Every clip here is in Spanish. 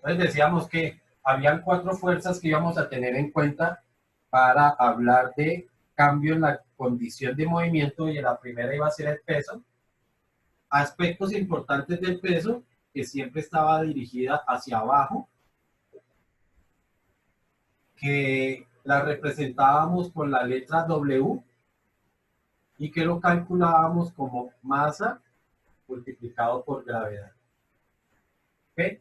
Entonces decíamos que habían 4 fuerzas que íbamos a tener en cuenta para hablar de cambio en la condición de movimiento, y la primera iba a ser el peso. Aspectos importantes del peso, que siempre estaba dirigida hacia abajo, que la representábamos con la letra W y que lo calculábamos como masa multiplicado por gravedad. ¿Ok?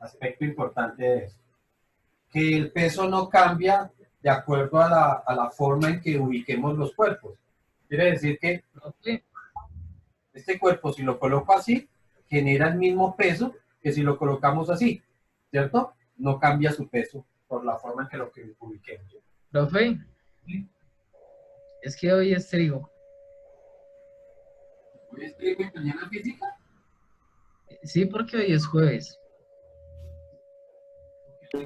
Aspecto importante de eso. Que el peso no cambia de acuerdo a la forma en que ubiquemos los cuerpos. Quiere decir que este cuerpo, si lo coloco así, genera el mismo peso que si lo colocamos así, ¿cierto? No cambia su peso por la forma en que lo ubiquemos. Profe, ¿Sí? es que hoy es trigo. ¿Hoy es trigo y mañana física? Sí, porque hoy es jueves.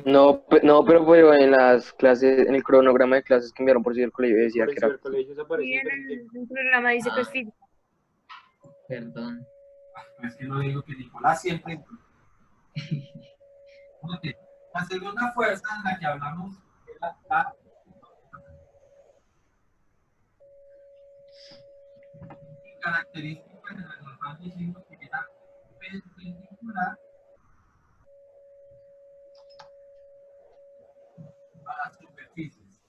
No, no, pero en las clases, en el cronograma de clases que enviaron por si el colegio decía que era. El colegio se Sí, en el programa dice que es física. Perdón. Es que no digo que Nicolás siempre. Okay. La segunda fuerza en la que hablamos es la característica de la normal, dijimos que era perpendicular a las superficies.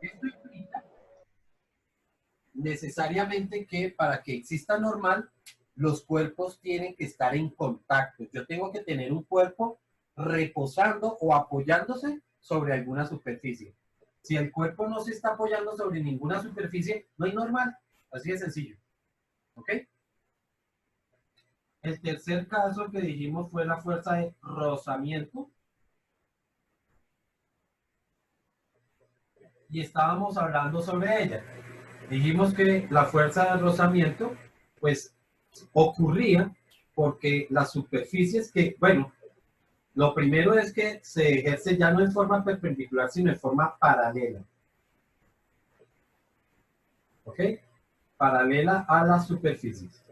Esto implica necesariamente que para que exista normal, los cuerpos tienen que estar en contacto. Yo tengo que tener un cuerpo reposando o apoyándose sobre alguna superficie. Si el cuerpo no se está apoyando sobre ninguna superficie, no hay normal. Así de sencillo. ¿Ok? El tercer caso que dijimos fue la fuerza de rozamiento. Y estábamos hablando sobre ella. Dijimos que la fuerza de rozamiento, pues, ocurría porque las superficies que, bueno, lo primero es que se ejerce ya no en forma perpendicular, sino en forma paralela. ¿Ok? Paralela a las superficies.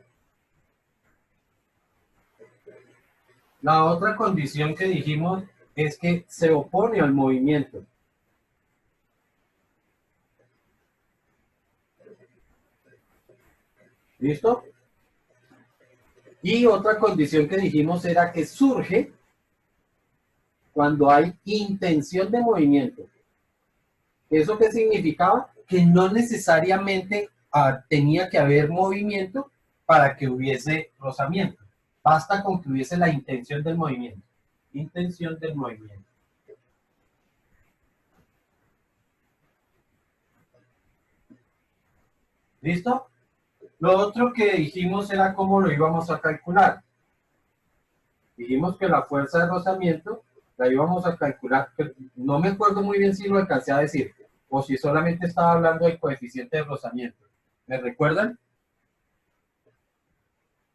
La otra condición que dijimos es que se opone al movimiento. ¿Listo? Y otra condición que dijimos era que surge cuando hay intención de movimiento. ¿Eso qué significaba? Que no necesariamente tenía que haber movimiento para que hubiese rozamiento. Basta con que hubiese la intención del movimiento. Intención del movimiento. ¿Listo? Lo otro que dijimos era cómo lo íbamos a calcular. Dijimos que la fuerza de rozamiento la íbamos a calcular. No me acuerdo muy bien si lo alcancé a decir o si solamente estaba hablando del coeficiente de rozamiento. ¿Me recuerdan?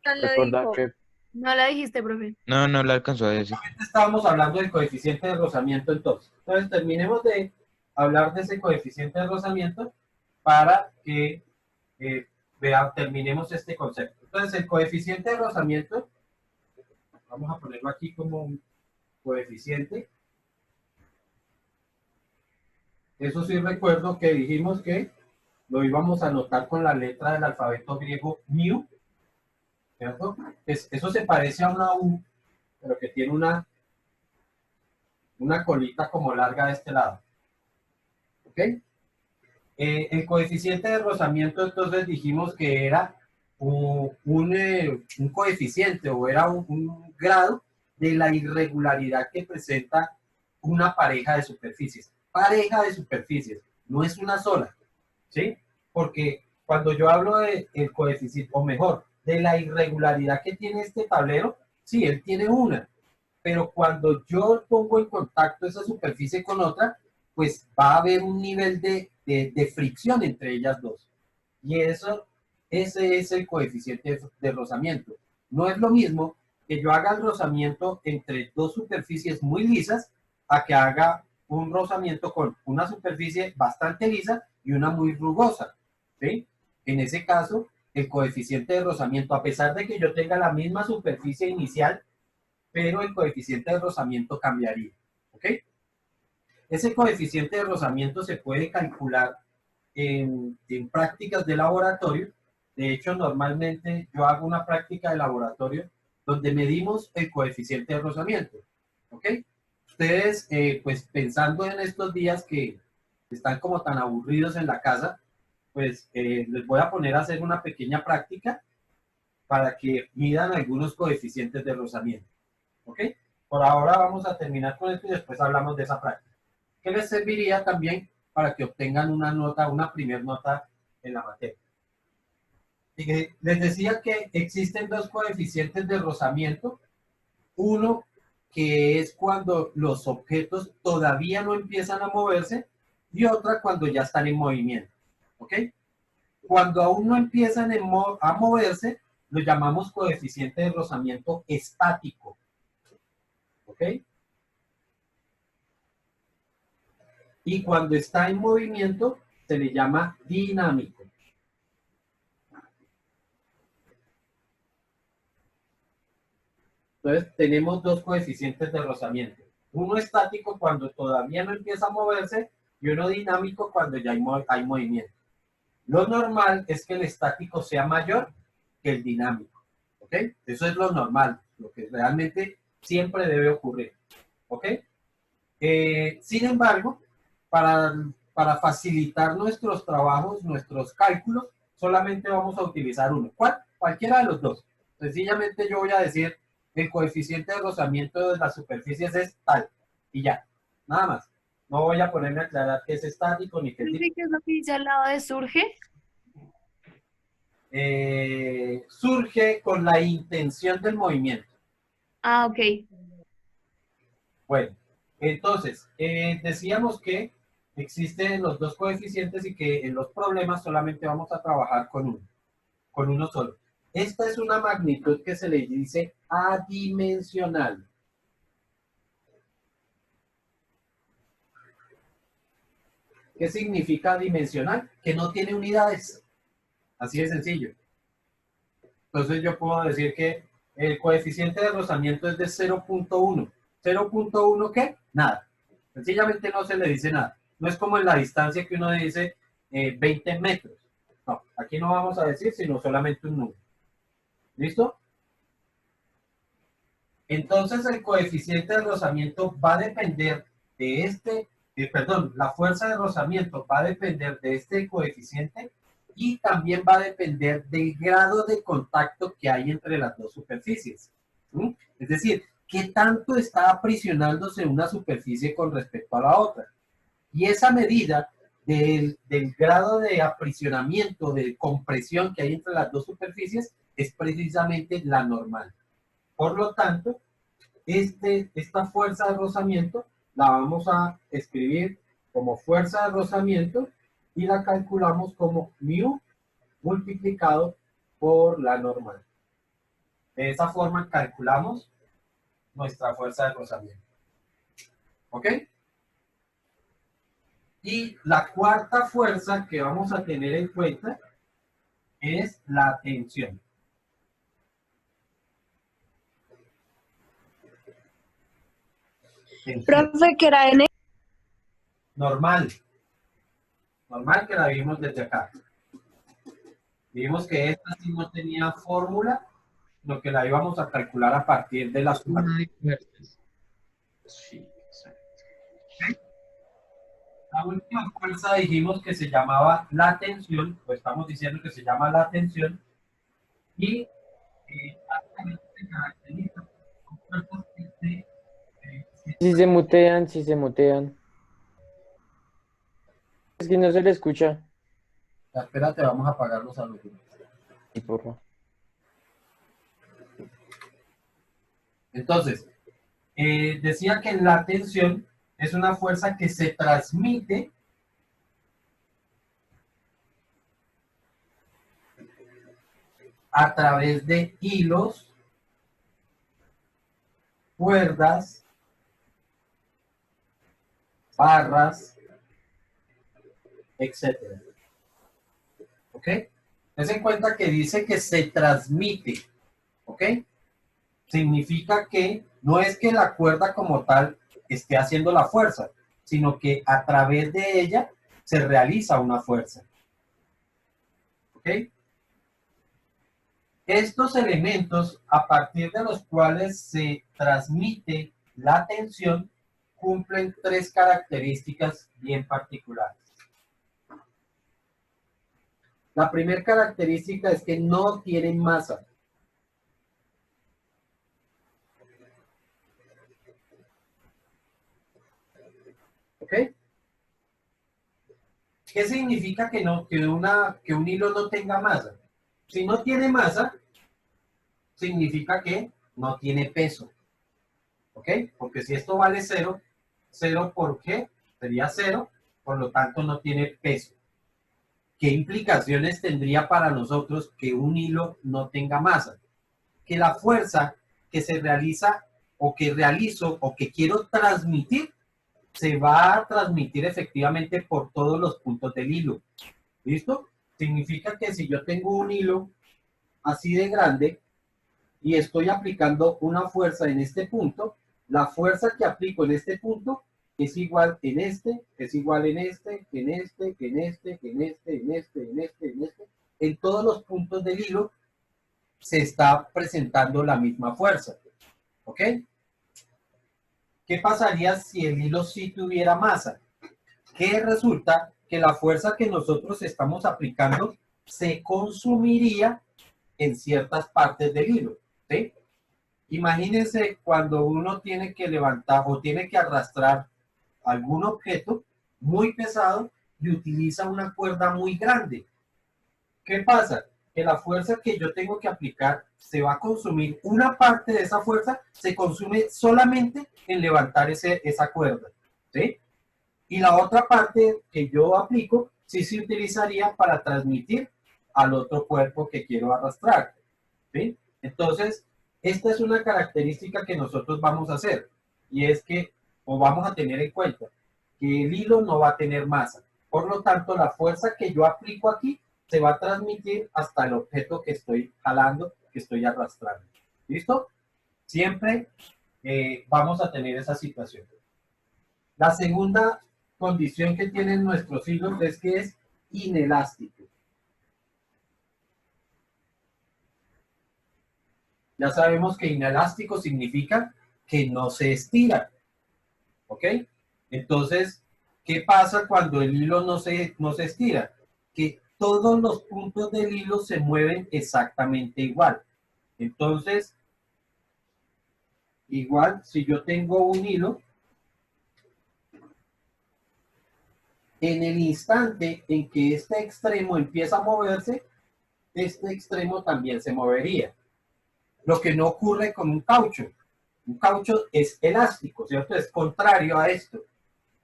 No lo Recordar dijo. que No la dijiste, profe. No, no lo alcanzó a decir. Estábamos hablando del coeficiente de rozamiento entonces. Entonces terminemos de hablar de ese coeficiente de rozamiento para que terminemos este concepto. Entonces el coeficiente de rozamiento, vamos a ponerlo aquí como un coeficiente. Eso sí recuerdo que dijimos que lo íbamos a anotar con la letra del alfabeto griego mu, ¿cierto? Eso se parece a una U, pero que tiene una colita como larga de este lado. ¿Ok? El coeficiente de rozamiento, entonces dijimos que era un coeficiente o era un grado de la irregularidad que presenta una pareja de superficies. Pareja de superficies, no es una sola, ¿sí? Porque cuando yo hablo del coeficiente, o mejor, de la irregularidad que tiene este tablero, sí, él tiene una, pero cuando yo pongo en contacto esa superficie con otra, pues va a haber un nivel de fricción entre ellas dos. Y ese es el coeficiente de rozamiento. No es lo mismo que yo haga el rozamiento entre dos superficies muy lisas a que haga un rozamiento con una superficie bastante lisa y una muy rugosa. ¿Sí? En ese caso, el coeficiente de rozamiento, a pesar de que yo tenga la misma superficie inicial, pero el coeficiente de rozamiento cambiaría. ¿Ok? Ese coeficiente de rozamiento se puede calcular en prácticas de laboratorio. De hecho, normalmente yo hago una práctica de laboratorio donde medimos el coeficiente de rozamiento. ¿Ok? Ustedes, pues pensando en estos días que están como tan aburridos en la casa, pues les voy a poner a hacer una pequeña práctica para que midan algunos coeficientes de rozamiento. ¿Ok? Por ahora vamos a terminar con esto y después hablamos de esa práctica, que les serviría también para que obtengan una nota, una primer nota en la materia. Les decía que existen dos coeficientes de rozamiento. Uno que es cuando los objetos todavía no empiezan a moverse y otra cuando ya están en movimiento. ¿Ok? Cuando aún no empiezan a moverse, lo llamamos coeficiente de rozamiento estático. ¿Ok? Y cuando está en movimiento, se le llama dinámico. Entonces, tenemos dos coeficientes de rozamiento. Uno estático cuando todavía no empieza a moverse y uno dinámico cuando ya hay movimiento. Lo normal es que el estático sea mayor que el dinámico. ¿Ok? Eso es lo normal, lo que realmente siempre debe ocurrir. ¿Ok? Sin embargo, para facilitar nuestros trabajos, nuestros cálculos, solamente vamos a utilizar uno. ¿Cuál? Cualquiera de los dos. Sencillamente yo voy a decir el coeficiente de rozamiento de las superficies es tal y ya, nada más. No voy a ponerme a aclarar que es estático ni que es ¿Qué es lo que dice al lado de surge? surge con la intención del movimiento. Ah, ok. Bueno, entonces, decíamos que existen los dos coeficientes y que en los problemas solamente vamos a trabajar con uno solo. Esta es una magnitud que se le dice adimensional. ¿Qué significa adimensional? Que no tiene unidades. Así de sencillo. Entonces yo puedo decir que el coeficiente de rozamiento es de 0.1. ¿0.1 qué? Nada. Sencillamente no se le dice nada. No es como en la distancia que uno dice 20 metros. No, aquí no vamos a decir sino solamente un número. ¿Listo? Entonces el coeficiente de rozamiento va a depender de la fuerza de rozamiento va a depender de este coeficiente y también va a depender del grado de contacto que hay entre las dos superficies. ¿Sí? Es decir, qué tanto está aprisionándose una superficie con respecto a la otra. Y esa medida del grado de aprisionamiento, de compresión que hay entre las dos superficies, es precisamente la normal. Por lo tanto, esta fuerza de rozamiento la vamos a escribir como fuerza de rozamiento y la calculamos como μ multiplicado por la normal. De esa forma calculamos nuestra fuerza de rozamiento. ¿Ok? Y la cuarta fuerza que vamos a tener en cuenta es la tensión. Profe, que era N. Normal. Normal que la vimos desde acá. Vimos que esta sí no tenía fórmula, lo que la íbamos a calcular a partir de las Suma de fuerzas. Sí, exacto. La última fuerza dijimos que se llamaba la tensión, pues estamos diciendo que se llama la tensión, y básicamente se caracteriza por fuerzas Si se mutean, si se mutean. Es que no se le escucha. espérate, vamos a apagar los audífonos. Sí, por favor. Entonces, decía que la tensión es una fuerza que se transmite a través de hilos, cuerdas, barras, etcétera. ¿Ok? Ten en cuenta que dice que se transmite, ¿ok? Significa que no es que la cuerda como tal esté haciendo la fuerza, sino que a través de ella se realiza una fuerza. ¿Ok? Estos elementos, a partir de los cuales se transmite la tensión, cumplen tres características bien particulares. La primera característica es que no tienen masa. ¿Ok? ¿Qué significa que un hilo no tenga masa? Si no tiene masa, significa que no tiene peso. ¿Ok? Porque si esto vale 0, 0 ¿por qué? Sería 0, por lo tanto no tiene peso. ¿Qué implicaciones tendría para nosotros que un hilo no tenga masa? Que la fuerza que se realiza o que realizo o que quiero transmitir se va a transmitir efectivamente por todos los puntos del hilo. ¿Listo? Significa que si yo tengo un hilo así de grande y estoy aplicando una fuerza en este punto, la fuerza que aplico en este punto es igual en este, es igual en este, en este, en este, en este, en este, en este, en este. En todos los puntos del hilo se está presentando la misma fuerza. ¿Ok? ¿Qué pasaría si el hilo sí tuviera masa? Que resulta que la fuerza que nosotros estamos aplicando se consumiría en ciertas partes del hilo. ¿Sí? Imagínense cuando uno tiene que levantar o tiene que arrastrar algún objeto muy pesado y utiliza una cuerda muy grande. ¿Qué pasa? Que la fuerza que yo tengo que aplicar se va a consumir, una parte de esa fuerza se consume solamente en levantar esa cuerda, ¿sí? Y la otra parte que yo aplico sí se utilizaría para transmitir al otro cuerpo que quiero arrastrar, ¿sí? Entonces, esta es una característica que nosotros vamos a hacer, y es que, o vamos a tener en cuenta, que el hilo no va a tener masa. Por lo tanto, la fuerza que yo aplico aquí se va a transmitir hasta el objeto que estoy jalando, que estoy arrastrando. ¿Listo? Siempre vamos a tener esa situación. La segunda condición que tienen nuestros hilos es que es inelástico. Ya sabemos que inelástico significa que no se estira. ¿Ok? Entonces, ¿qué pasa cuando el hilo no se estira? Que todos los puntos del hilo se mueven exactamente igual. Entonces, igual, si yo tengo un hilo, en el instante en que este extremo empieza a moverse, este extremo también se movería. Lo que no ocurre con un caucho. Un caucho es elástico, ¿cierto? Es contrario a esto.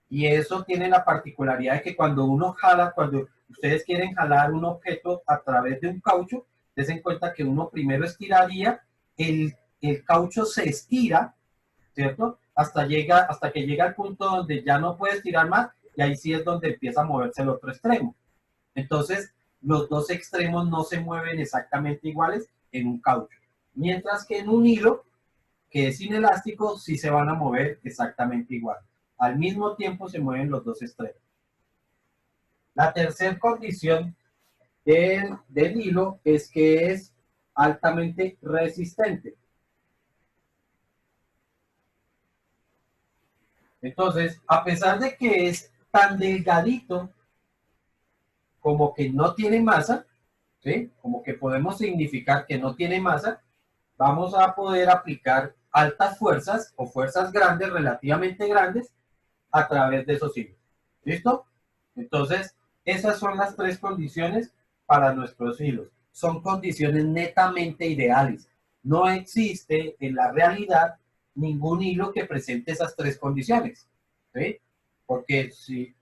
Y eso tiene la particularidad de que cuando uno jala, cuando ustedes quieren jalar un objeto a través de un caucho, des en cuenta que uno primero estiraría, el caucho se estira, ¿cierto? Hasta que llega al punto donde ya no puede estirar más, y ahí sí es donde empieza a moverse el otro extremo. Entonces, los dos extremos no se mueven exactamente iguales en un caucho. Mientras que en un hilo, que es inelástico, sí se van a mover exactamente igual. Al mismo tiempo se mueven los dos extremos. La tercera condición del hilo es que es altamente resistente. Entonces, a pesar de que es tan delgadito como que no tiene masa, ¿sí? Como que podemos significar que no tiene masa, vamos a poder aplicar altas fuerzas o fuerzas grandes, relativamente grandes, a través de esos hilos. ¿Listo? Entonces, esas son las tres condiciones para nuestros hilos. Son condiciones netamente ideales. No existe en la realidad ningún hilo que presente esas tres condiciones. ¿Sí? Porque si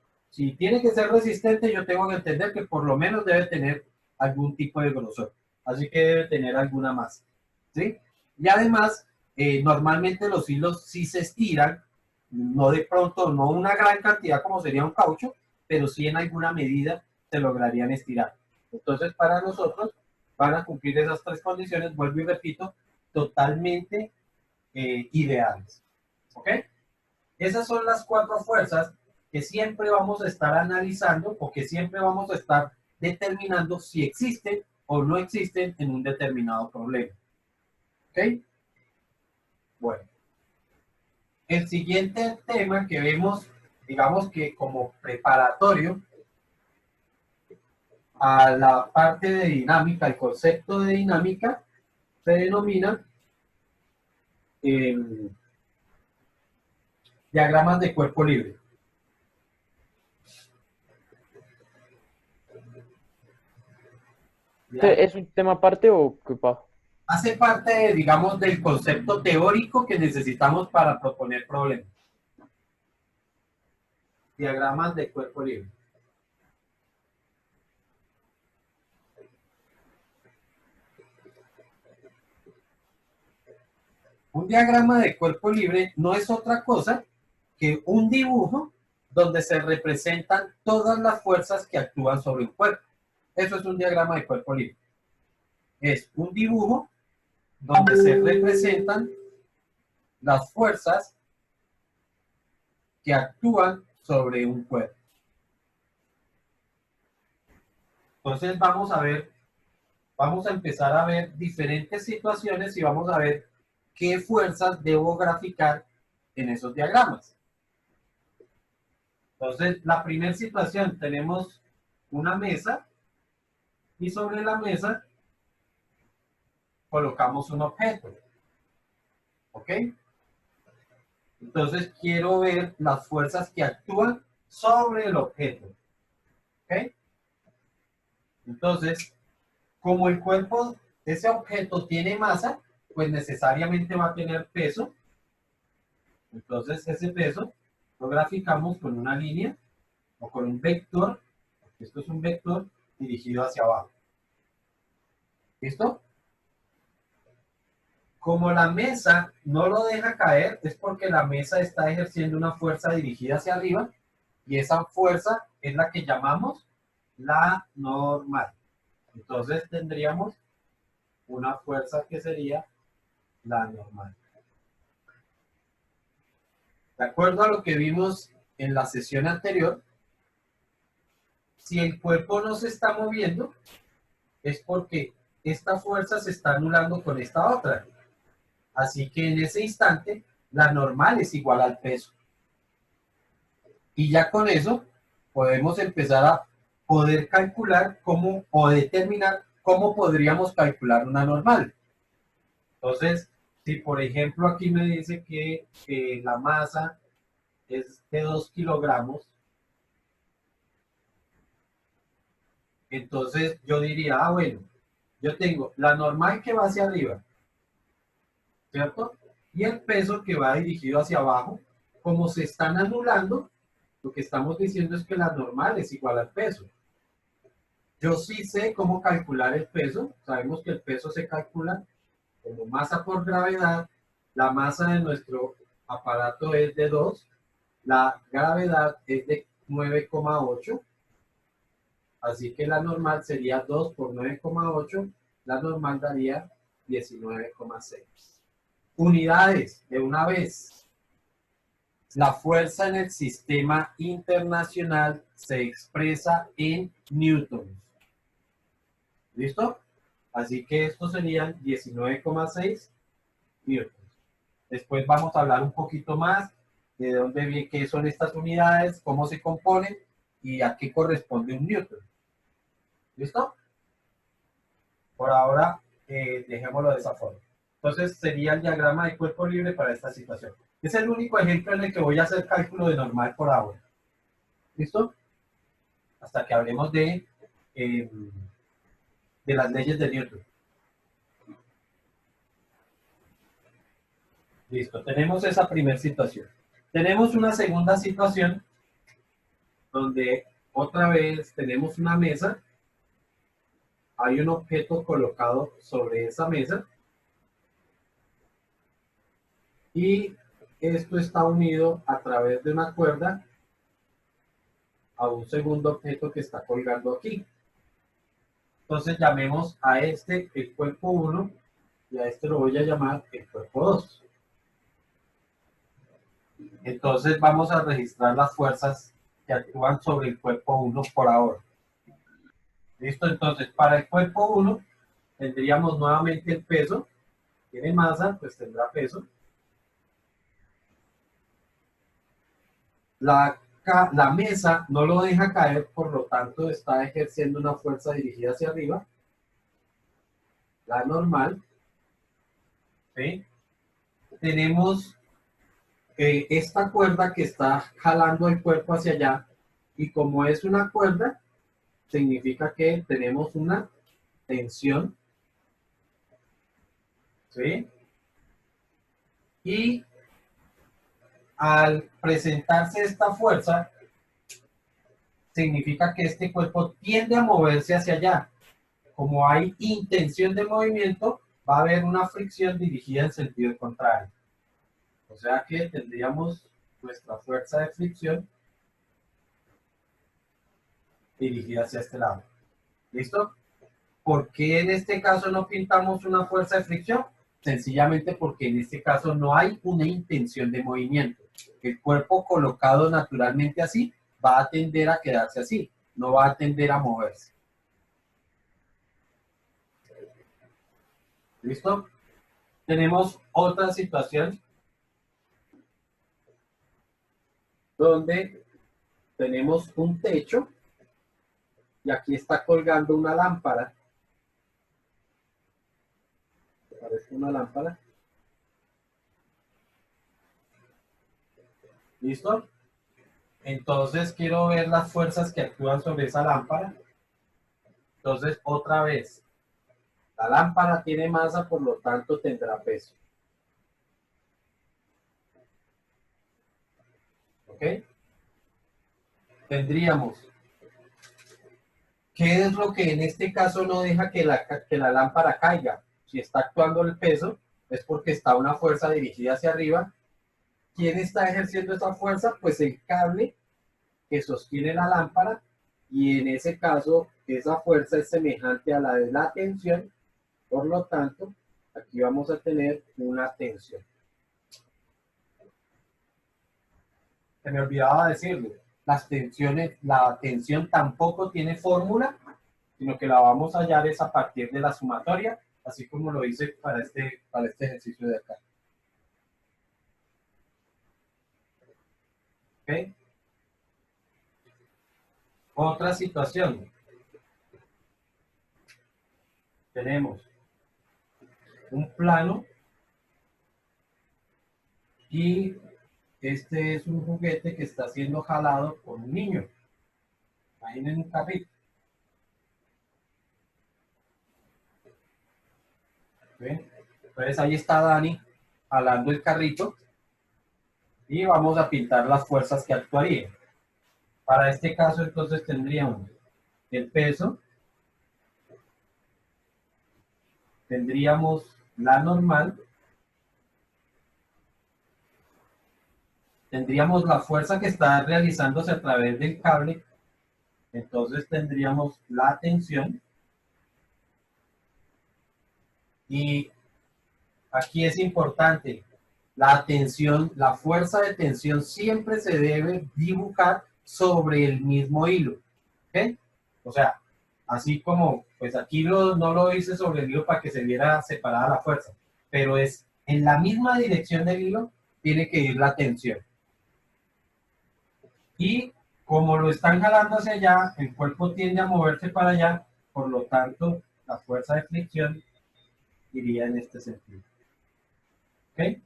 tiene que ser resistente, yo tengo que entender que por lo menos debe tener algún tipo de grosor. Así que debe tener alguna masa. ¿Sí? Y además, normalmente los hilos sí se estiran, no de pronto, no una gran cantidad como sería un caucho, pero sí en alguna medida se lograrían estirar. Entonces, para nosotros van a cumplir esas tres condiciones, vuelvo y repito, totalmente ideales. ¿Ok? Esas son las cuatro fuerzas que siempre vamos a estar analizando o que siempre vamos a estar determinando si existen o no existen en un determinado problema. ¿Ok? Bueno. El siguiente tema que vemos, digamos que como preparatorio a la parte de dinámica, el concepto de dinámica, se denomina diagramas de cuerpo libre. ¿Es un tema aparte o qué pasa? Hace parte, digamos, del concepto teórico que necesitamos para proponer problemas. Diagramas de cuerpo libre. Un diagrama de cuerpo libre no es otra cosa que un dibujo donde se representan todas las fuerzas que actúan sobre un cuerpo. Eso es un diagrama de cuerpo libre. Es un dibujo donde se representan las fuerzas que actúan sobre un cuerpo. Entonces vamos a empezar a ver diferentes situaciones y vamos a ver qué fuerzas debo graficar en esos diagramas. Entonces, la primera situación, tenemos una mesa y sobre la mesa colocamos un objeto. ¿Ok? Entonces, quiero ver las fuerzas que actúan sobre el objeto. ¿Ok? Entonces, como el cuerpo, ese objeto tiene masa, pues necesariamente va a tener peso. Entonces, ese peso lo graficamos con una línea o con un vector. Esto es un vector dirigido hacia abajo. ¿Listo? Como la mesa no lo deja caer, es porque la mesa está ejerciendo una fuerza dirigida hacia arriba y esa fuerza es la que llamamos la normal. Entonces tendríamos una fuerza que sería la normal. De acuerdo a lo que vimos en la sesión anterior, si el cuerpo no se está moviendo, es porque esta fuerza se está anulando con esta otra. Así que en ese instante, la normal es igual al peso. Y ya con eso, podemos empezar a poder calcular cómo, o determinar cómo podríamos calcular una normal. Entonces, si por ejemplo aquí me dice que la masa es de 2 kilogramos, entonces yo diría, bueno, yo tengo la normal que va hacia arriba, ¿cierto? Y el peso que va dirigido hacia abajo. Como se están anulando, lo que estamos diciendo es que la normal es igual al peso. Yo sí sé cómo calcular el peso. Sabemos que el peso se calcula como masa por gravedad. La masa de nuestro aparato es de 2. La gravedad es de 9,8. Así que la normal sería 2 por 9,8. La normal daría 19,6. Unidades, de una vez. La fuerza en el sistema internacional se expresa en newtons. ¿Listo? Así que estos serían 19,6 newtons. Después vamos a hablar un poquito más de dónde viene, qué son estas unidades, cómo se componen y a qué corresponde un newton. ¿Listo? Por ahora, dejémoslo de esa forma. Entonces, sería el diagrama de cuerpo libre para esta situación. Es el único ejemplo en el que voy a hacer cálculo de normal por ahora. ¿Listo? Hasta que hablemos de las leyes de Newton. Listo, tenemos esa primera situación. Tenemos una segunda situación donde otra vez tenemos una mesa. Hay un objeto colocado sobre esa mesa. Y esto está unido a través de una cuerda a un segundo objeto que está colgando aquí. Entonces llamemos a este el cuerpo 1 y a este lo voy a llamar el cuerpo 2. Entonces vamos a registrar las fuerzas que actúan sobre el cuerpo 1 por ahora. ¿Listo? Entonces para el cuerpo 1 tendríamos nuevamente el peso. Tiene masa, pues tendrá peso. La mesa no lo deja caer, por lo tanto está ejerciendo una fuerza dirigida hacia arriba. La normal. ¿Sí? Tenemos esta cuerda que está jalando el cuerpo hacia allá, y como es una cuerda, significa que tenemos una tensión. ¿Sí? Y al presentarse esta fuerza, significa que este cuerpo tiende a moverse hacia allá. Como hay intención de movimiento, va a haber una fricción dirigida en sentido contrario. O sea que tendríamos nuestra fuerza de fricción dirigida hacia este lado. ¿Listo? ¿Por qué en este caso no pintamos una fuerza de fricción? Sencillamente porque en este caso no hay una intención de movimiento. El cuerpo colocado naturalmente así va a tender a quedarse así, no va a tender a moverse. ¿Listo? Tenemos otra situación donde tenemos un techo y aquí está colgando una lámpara. Parece una lámpara. ¿Listo? Entonces quiero ver las fuerzas que actúan sobre esa lámpara. Entonces, otra vez, la lámpara tiene masa, por lo tanto tendrá peso. ¿Ok? Tendríamos, ¿qué es lo que en este caso no deja que la lámpara caiga? Si está actuando el peso, es porque está una fuerza dirigida hacia arriba. ¿Quién está ejerciendo esa fuerza? Pues el cable que sostiene la lámpara, y en ese caso esa fuerza es semejante a la de la tensión, por lo tanto aquí vamos a tener una tensión. Se me olvidaba decirle, las tensiones, la tensión tampoco tiene fórmula, sino que la vamos a hallar es a partir de la sumatoria, así como lo hice para este ejercicio de acá. ¿Ok? Otra situación. Tenemos un plano y este es un juguete que está siendo jalado por un niño. Imaginen un carrito. ¿Ven? Entonces ahí está Dani jalando el carrito y vamos a pintar las fuerzas que actuarían. Para este caso entonces tendríamos el peso, tendríamos la normal, tendríamos la fuerza que está realizándose a través del cable, entonces tendríamos la tensión, y aquí es importante, la tensión, la fuerza de tensión siempre se debe dibujar sobre el mismo hilo, ¿ok? O sea, así como, pues aquí no lo hice sobre el hilo para que se viera separada la fuerza, pero es en la misma dirección del hilo tiene que ir la tensión. Y como lo están jalando hacia allá, el cuerpo tiende a moverse para allá, por lo tanto, la fuerza de fricción iría en este sentido. ¿Ok?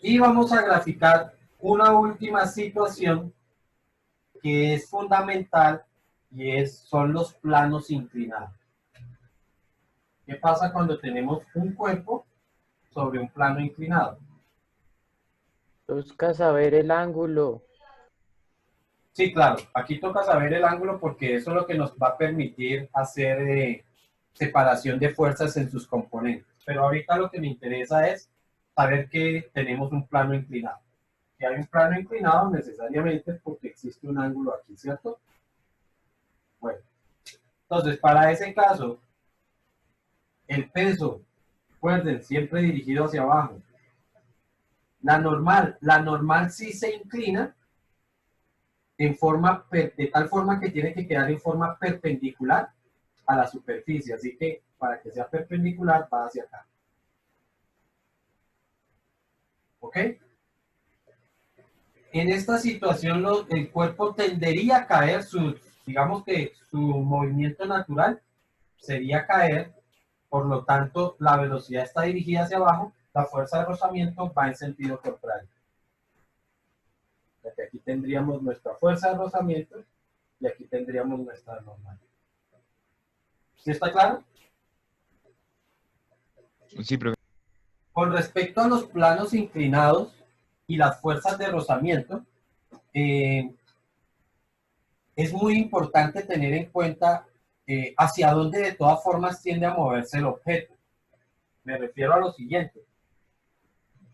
Y vamos a graficar una última situación que es fundamental y son los planos inclinados. ¿Qué pasa cuando tenemos un cuerpo sobre un plano inclinado? Busca saber el ángulo. Sí, claro, aquí toca saber el ángulo porque eso es lo que nos va a permitir hacer separación de fuerzas en sus componentes. Pero ahorita lo que me interesa es saber que tenemos un plano inclinado. Si hay un plano inclinado, necesariamente es porque existe un ángulo aquí, ¿cierto? Entonces, para ese caso, el peso, recuerden, siempre dirigido hacia abajo. La normal sí se inclina de tal forma que tiene que quedar en forma perpendicular a la superficie. Así que para que sea perpendicular va hacia acá. ¿Ok? En esta situación el cuerpo tendería a caer, digamos que su movimiento natural sería caer, por lo tanto la velocidad está dirigida hacia abajo, la fuerza de rozamiento va en sentido contrario. Porque aquí tendríamos nuestra fuerza de rozamiento y aquí tendríamos nuestra normal. ¿Sí está claro? Sí, profe. Con respecto a los planos inclinados y las fuerzas de rozamiento, es muy importante tener en cuenta hacia dónde de todas formas tiende a moverse el objeto. Me refiero a lo siguiente.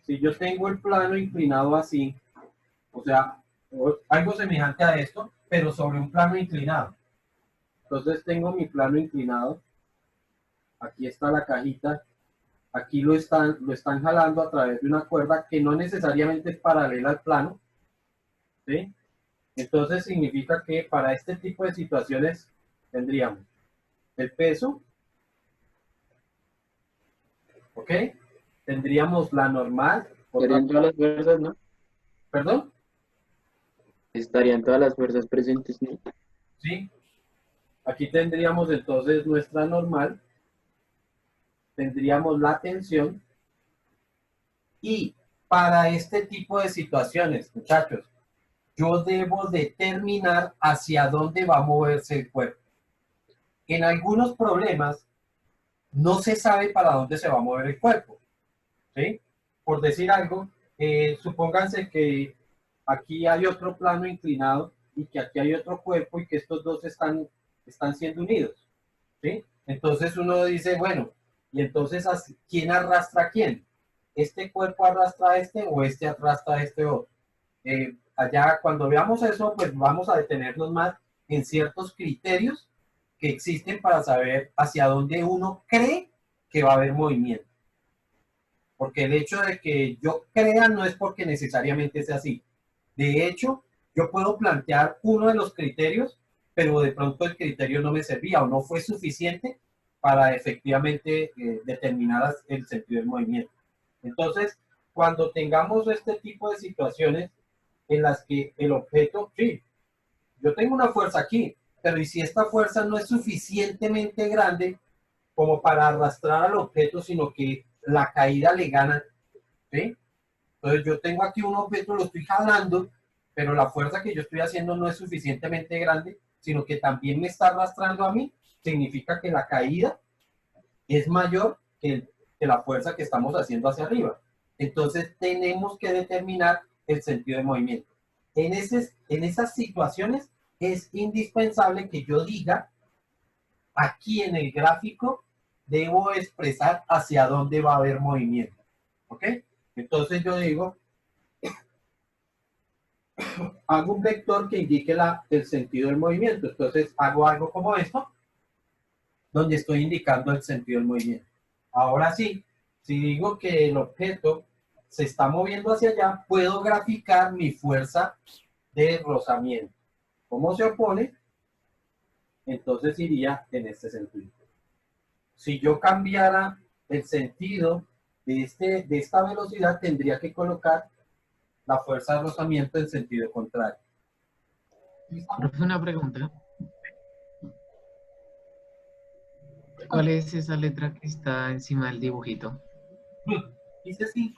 Si yo tengo el plano inclinado así, o sea, algo semejante a esto, pero sobre un plano inclinado. Entonces tengo mi plano inclinado, aquí está la cajita, aquí lo están jalando a través de una cuerda que no necesariamente es paralela al plano, ¿sí? Entonces significa que para este tipo de situaciones tendríamos el peso, ¿ok? Tendríamos la normal, Estarían todas las fuerzas, ¿no? ¿perdón? Estarían todas las fuerzas presentes, ¿no? Sí. Aquí tendríamos entonces nuestra normal, tendríamos la tensión y para este tipo de situaciones, muchachos, yo debo determinar hacia dónde va a moverse el cuerpo. En algunos problemas no se sabe para dónde se va a mover el cuerpo, ¿sí? Por decir algo, supónganse que aquí hay otro plano inclinado y que aquí hay otro cuerpo y que estos dos están siendo unidos, ¿sí? Entonces uno dice, bueno, y entonces ¿quién arrastra a quién? ¿Este cuerpo arrastra a este o este arrastra a este otro? Allá cuando veamos eso, pues vamos a detenernos más en ciertos criterios que existen para saber hacia dónde uno cree que va a haber movimiento. Porque el hecho de que yo crea no es porque necesariamente sea así. De hecho, yo puedo plantear uno de los criterios, pero de pronto el criterio no me servía o no fue suficiente para efectivamente determinar el sentido del movimiento. Entonces, cuando tengamos este tipo de situaciones en las que el objeto, sí, yo tengo una fuerza aquí, pero ¿y si esta fuerza no es suficientemente grande como para arrastrar al objeto, sino que la caída le gana? ¿Sí? Entonces yo tengo aquí un objeto, lo estoy jalando, pero la fuerza que yo estoy haciendo no es suficientemente grande, sino que también me está arrastrando a mí, significa que la caída es mayor que la fuerza que estamos haciendo hacia arriba. Entonces tenemos que determinar el sentido de movimiento. En esas situaciones es indispensable que yo diga, aquí en el gráfico debo expresar hacia dónde va a haber movimiento. ¿Ok? Entonces yo digo, hago un vector que indique el sentido del movimiento. Entonces hago algo como esto, donde estoy indicando el sentido del movimiento. Ahora sí, si digo que el objeto se está moviendo hacia allá, puedo graficar mi fuerza de rozamiento. ¿Cómo se opone? Entonces iría en este sentido. Si yo cambiara el sentido de esta velocidad, tendría que colocar la fuerza de rozamiento en sentido contrario. Profe, una pregunta. ¿Cuál es esa letra que está encima del dibujito? Hice 6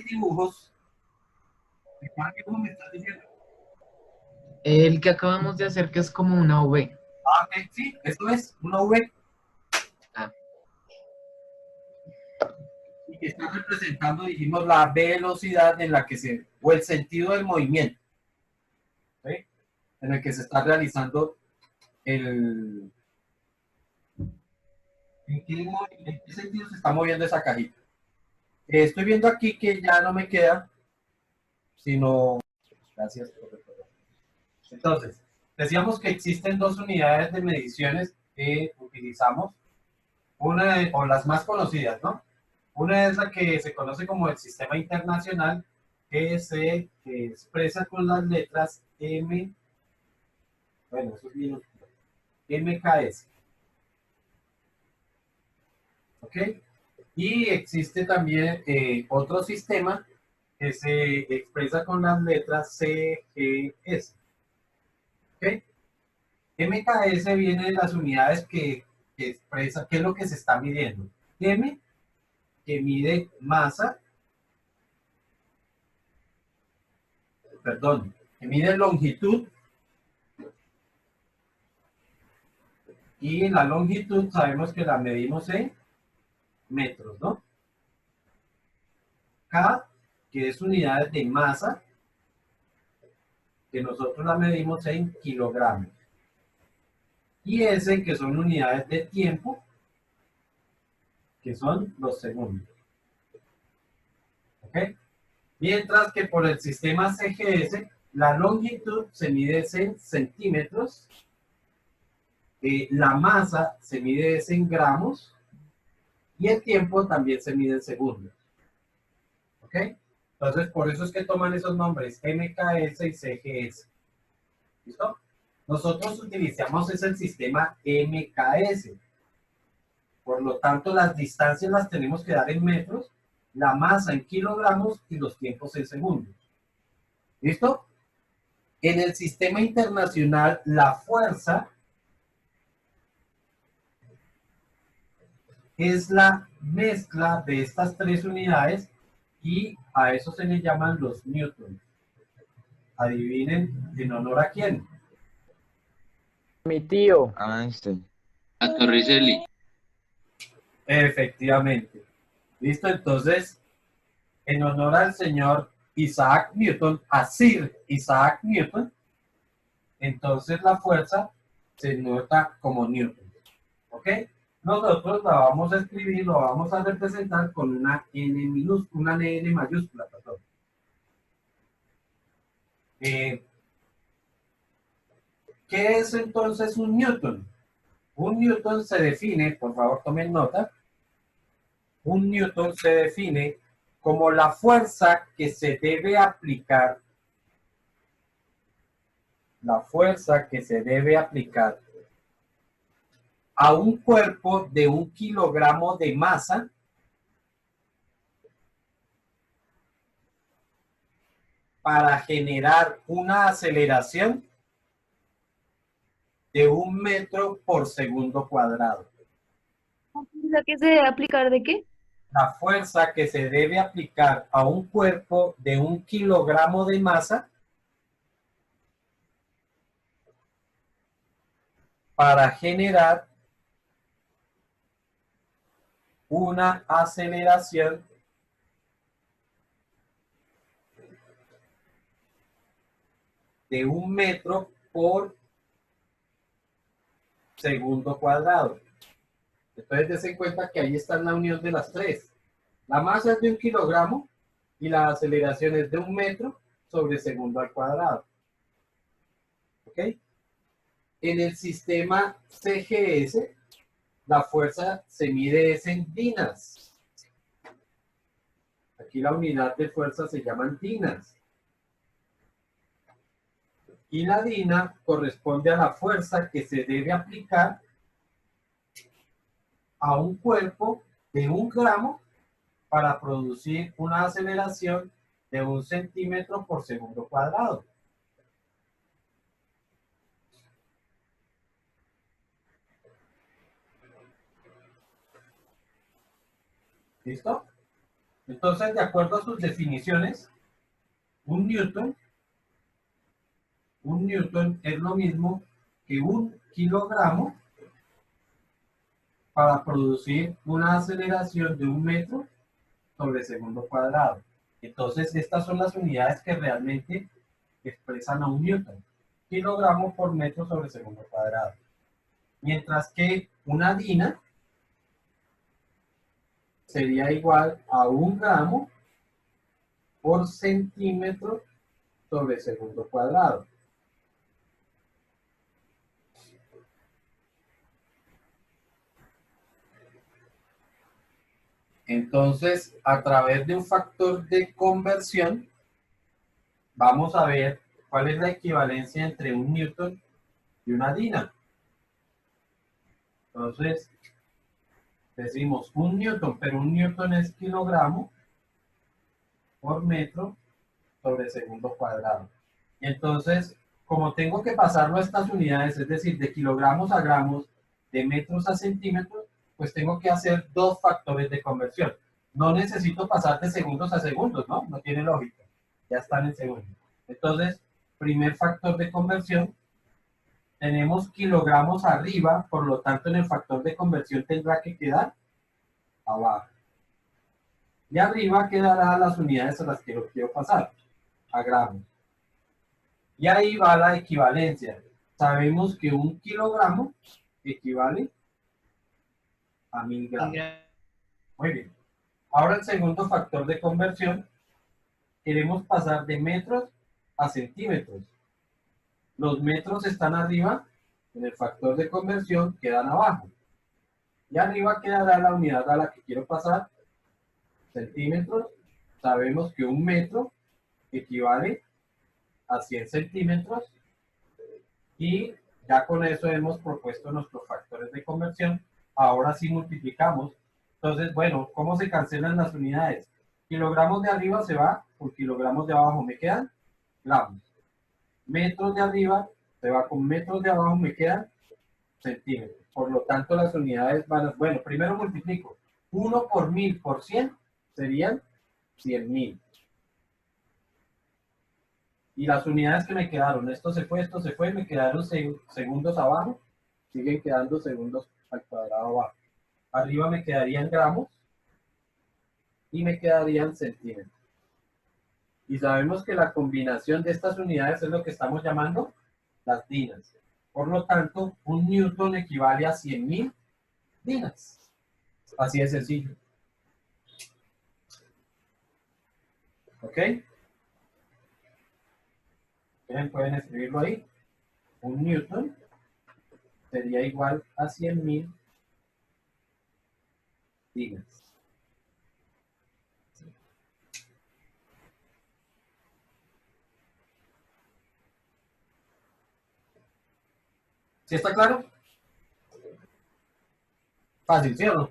dibujos. ¿De cuál dibujo me estás diciendo? El que acabamos de hacer, que es como una V. Ah, ok, sí, esto es una V. Ah. Y que está representando, dijimos, la velocidad en la que o el sentido del movimiento, ¿sí? En el que se está realizando ¿en qué sentido se está moviendo esa cajita? Estoy viendo aquí que ya no me queda, sino, gracias por recordar. Entonces, decíamos que existen 2 unidades de mediciones utilizamos una o las más conocidas, ¿no? Una es la que se conoce como el Sistema Internacional, que se expresa con las letras M, bueno, eso es minúsculo, MKS. ¿Ok? Y existe también otro sistema que se expresa con las letras CGS. ¿Ok? MKS viene de las unidades que expresa, ¿qué es lo que se está midiendo? M, que mide masa, perdón, que mide longitud, y la longitud sabemos que la medimos en metros, ¿no? K, que es unidades de masa, que nosotros la medimos en kilogramos. Y S, que son unidades de tiempo, que son los segundos. ¿Ok? Mientras que por el sistema CGS, la longitud se mide en centímetros, la masa se mide en gramos, y el tiempo también se mide en segundos. ¿Ok? Entonces, por eso es que toman esos nombres, MKS y CGS. ¿Listo? Nosotros utilizamos el sistema MKS. Por lo tanto, las distancias las tenemos que dar en metros, la masa en kilogramos y los tiempos en segundos. ¿Listo? En el sistema internacional, la fuerza es la mezcla de estas tres unidades y a eso se le llaman los newtons. Adivinen, ¿en honor a quién? Mi tío. Einstein. A Torricelli. Efectivamente. ¿Listo? Entonces, en honor al señor Isaac Newton, a Sir Isaac Newton, entonces la fuerza se nota como Newton. ¿Ok? Nosotros la vamos a escribir, lo vamos a representar con una N minúscula, una N mayúscula, perdón. ¿Qué es entonces un Newton? Un Newton se define, por favor tomen nota, un Newton se define como la fuerza que se debe aplicar, a un cuerpo de 1 kilogramo de masa para generar una aceleración de 1 metro por segundo cuadrado. ¿La que se debe aplicar de qué? La fuerza que se debe aplicar a un cuerpo de 1 kilogramo de masa para generar una aceleración de 1 metro por segundo cuadrado. Entonces, dense cuenta que ahí está la unión de las tres. La masa es de 1 kilogramo y la aceleración es de 1 metro sobre segundo al cuadrado. ¿Ok? En el sistema CGS, la fuerza se mide en dinas. Aquí la unidad de fuerza se llaman dinas. Y la dina corresponde a la fuerza que se debe aplicar a un cuerpo de 1 gramo para producir una aceleración de 1 centímetro por segundo cuadrado. ¿Listo? Entonces, de acuerdo a sus definiciones, un newton es lo mismo que 1 kilogramo para producir una aceleración de 1 metro sobre segundo cuadrado. Entonces, estas son las unidades que realmente expresan a un newton. Kilogramo por metro sobre segundo cuadrado. Mientras que una dina sería igual a 1 gramo por centímetro sobre segundo cuadrado. Entonces, a través de un factor de conversión, vamos a ver cuál es la equivalencia entre un newton y una dina. Entonces, decimos un newton, pero un newton es kilogramo por metro sobre segundo cuadrado. Entonces, como tengo que pasarlo a estas unidades, es decir, de kilogramos a gramos, de metros a centímetros, pues tengo que hacer dos factores de conversión. No necesito pasar de segundos a segundos, ¿no? No tiene lógica. Ya están en segundos. Entonces, primer factor de conversión, tenemos kilogramos arriba, por lo tanto en el factor de conversión tendrá que quedar abajo. Y arriba quedará las unidades a las que lo quiero pasar, a gramos. Y ahí va la equivalencia. Sabemos que un kilogramo equivale a 1000 gramos. Muy bien. Ahora el segundo factor de conversión, queremos pasar de metros a centímetros. Los metros están arriba, en el factor de conversión quedan abajo. Y arriba quedará la unidad a la que quiero pasar, centímetros. Sabemos que un metro equivale a 100 centímetros. Y ya con eso hemos propuesto nuestros factores de conversión. Ahora sí multiplicamos. Entonces, bueno, ¿cómo se cancelan las unidades? Kilogramos de arriba se va por kilogramos de abajo, me quedan gramos. Metros de arriba se va con metros de abajo, me quedan centímetros. Por lo tanto, las unidades van a... Bueno, primero multiplico. 1 por 1000 por 100 serían 100.000. Y las unidades que me quedaron, esto se fue, me quedaron segundos abajo, siguen quedando segundos al cuadrado abajo. Arriba me quedarían gramos y me quedarían centímetros. Y sabemos que la combinación de estas unidades es lo que estamos llamando las dinas. Por lo tanto, un newton equivale a 100.000 dinas. Así de sencillo. ¿Ok? Bien, pueden escribirlo ahí. Un newton sería igual a 100.000 dinas. ¿Sí está claro? Fácil, ¿sí o no?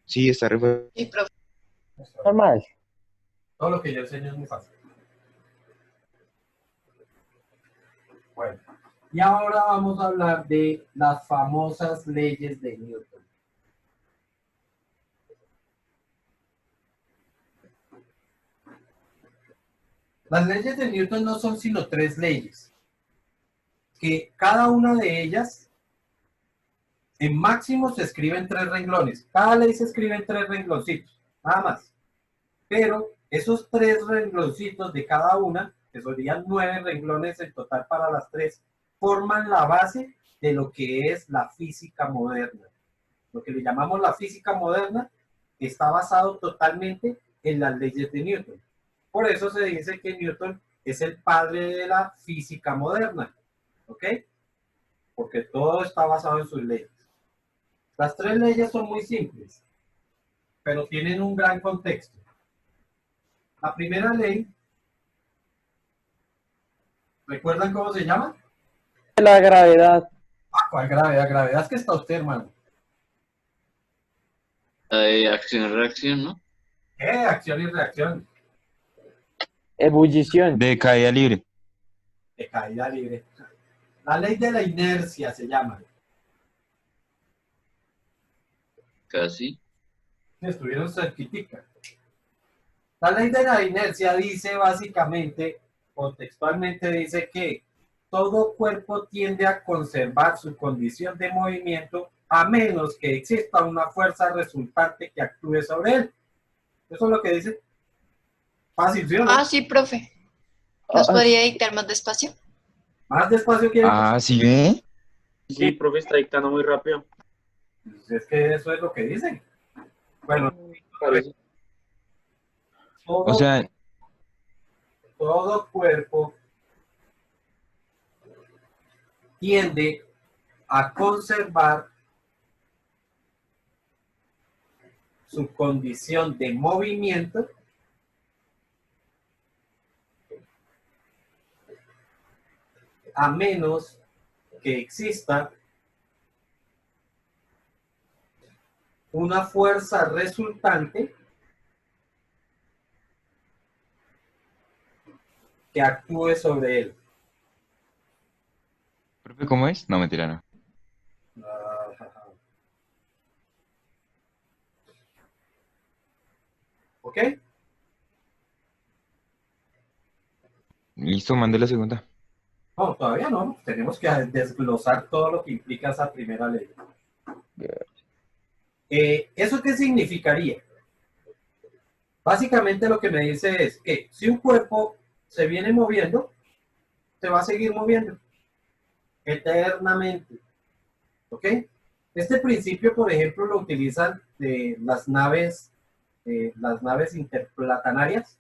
Sí, está re fácil. Sí, profe. Normal. Todo lo que yo enseño es muy fácil. Bueno, y ahora vamos a hablar de las famosas leyes de Newton. Las leyes de Newton no son sino 3 leyes, que cada una de ellas en máximo se escribe en 3 renglones. Cada ley se escribe en 3 rengloncitos, nada más. Pero esos 3 rengloncitos de cada una, que serían 9 renglones en total para las 3, forman la base de lo que es la física moderna. Lo que le llamamos la física moderna está basado totalmente en las leyes de Newton. Por eso se dice que Newton es el padre de la física moderna. ¿Ok? Porque todo está basado en sus leyes. Las 3 leyes son muy simples, pero tienen un gran contexto. La primera ley, ¿recuerdan cómo se llama? La gravedad. ¿Cuál gravedad? Gravedad es que está usted, hermano. La de acción-reacción, ¿no? Acción y reacción Ebullición. De caída libre. de caída libre. La ley de la inercia se llama. Casi. Estuvieron cerquitica. La ley de la inercia dice básicamente, o textualmente dice que todo cuerpo tiende a conservar su condición de movimiento a menos que exista una fuerza resultante que actúe sobre él. Eso es lo que dice. Fácil, ¿sí o no? Ah, sí, profe. ¿Nos podría dictar más despacio? Más despacio que... Ah, ¿sí ve? Sí, profe, está dictando muy rápido. Es que eso es lo que dicen. Bueno, Parece. O sea, todo cuerpo tiende a conservar su condición de movimiento a menos que exista una fuerza resultante que actúe sobre él. Profe, ¿cómo es? No, mentira, no. ¿Ok? Listo, mande la segunda. No, todavía no. Tenemos que desglosar todo lo que implica esa primera ley. ¿Eso qué significaría? Básicamente lo que me dice es que si un cuerpo se viene moviendo, se va a seguir moviendo eternamente. ¿Ok? Este principio, por ejemplo, lo utilizan las naves interplatanarias.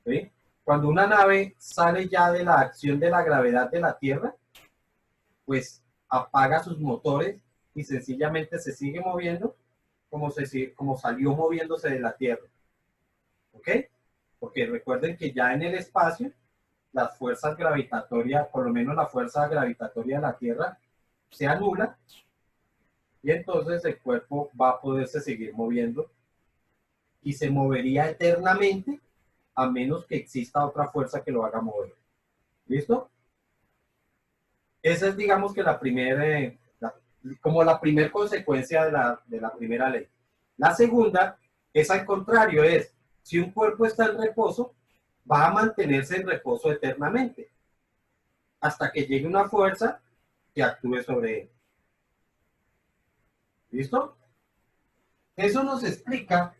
¿Sí? Cuando una nave sale ya de la acción de la gravedad de la Tierra, pues apaga sus motores y sencillamente se sigue moviendo como salió moviéndose de la Tierra. ¿Ok? Porque recuerden que ya en el espacio, las fuerzas gravitatorias, por lo menos la fuerza gravitatoria de la Tierra, se anula y entonces el cuerpo va a poderse seguir moviendo y se movería eternamente a menos que exista otra fuerza que lo haga mover. ¿Listo? Esa es, digamos, que la primera, como la primera consecuencia de la primera ley. La segunda es al contrario, es si un cuerpo está en reposo, va a mantenerse en reposo eternamente hasta que llegue una fuerza que actúe sobre él. ¿Listo? Eso nos explica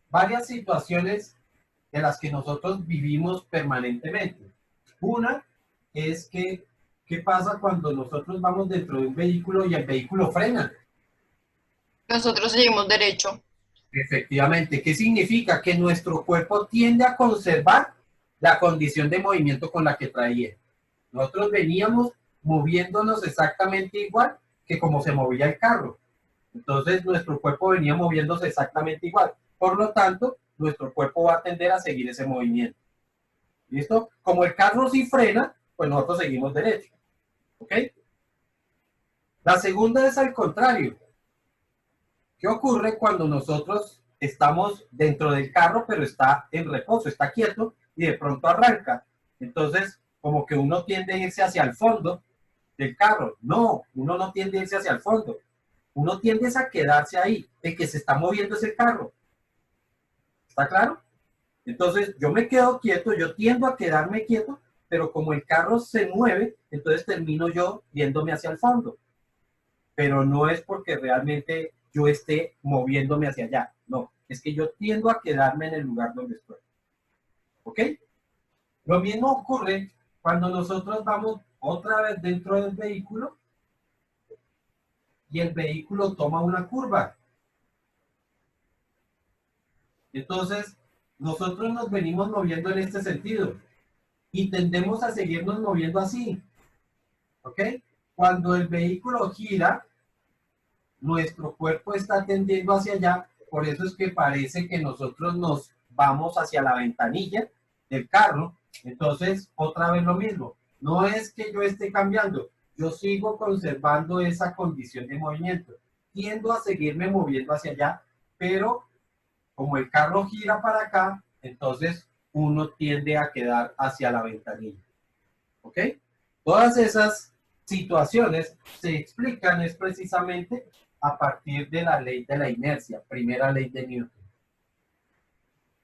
varias situaciones de las que nosotros vivimos permanentemente. Una es que, ¿qué pasa cuando nosotros vamos dentro de un vehículo y el vehículo frena? Nosotros seguimos derecho. Efectivamente, ¿qué significa? Que nuestro cuerpo tiende a conservar la condición de movimiento con la que traía. Nosotros veníamos moviéndonos exactamente igual que como se movía el carro. Entonces, nuestro cuerpo venía moviéndose exactamente igual. Por lo tanto, nuestro cuerpo va a tender a seguir ese movimiento. ¿Listo? Como el carro sí frena, pues nosotros seguimos derecho. ¿Ok? La segunda es al contrario. ¿Qué ocurre cuando nosotros estamos dentro del carro, pero está en reposo, está quieto y de pronto arranca? Entonces, como que uno tiende a irse hacia el fondo del carro. No, uno no tiende a irse hacia el fondo. Uno tiende a quedarse ahí, de que se está moviendo ese carro. ¿Está claro? Entonces, yo me quedo quieto, yo tiendo a quedarme quieto, pero como el carro se mueve, entonces termino yo yéndome hacia el fondo. Pero no es porque realmente yo esté moviéndome hacia allá. No, es que yo tiendo a quedarme en el lugar donde estoy. ¿Ok? Lo mismo ocurre cuando nosotros vamos otra vez dentro del vehículo y el vehículo toma una curva. Entonces, nosotros nos venimos moviendo en este sentido y tendemos a seguirnos moviendo así. ¿Ok? Cuando el vehículo gira, nuestro cuerpo está tendiendo hacia allá, por eso es que parece que nosotros nos vamos hacia la ventanilla del carro. Entonces, otra vez lo mismo. No es que yo esté cambiando, yo sigo conservando esa condición de movimiento. Tiendo a seguirme moviendo hacia allá, pero como el carro gira para acá, entonces uno tiende a quedar hacia la ventanilla. ¿Ok? Todas esas situaciones se explican es precisamente a partir de la ley de la inercia, primera ley de Newton.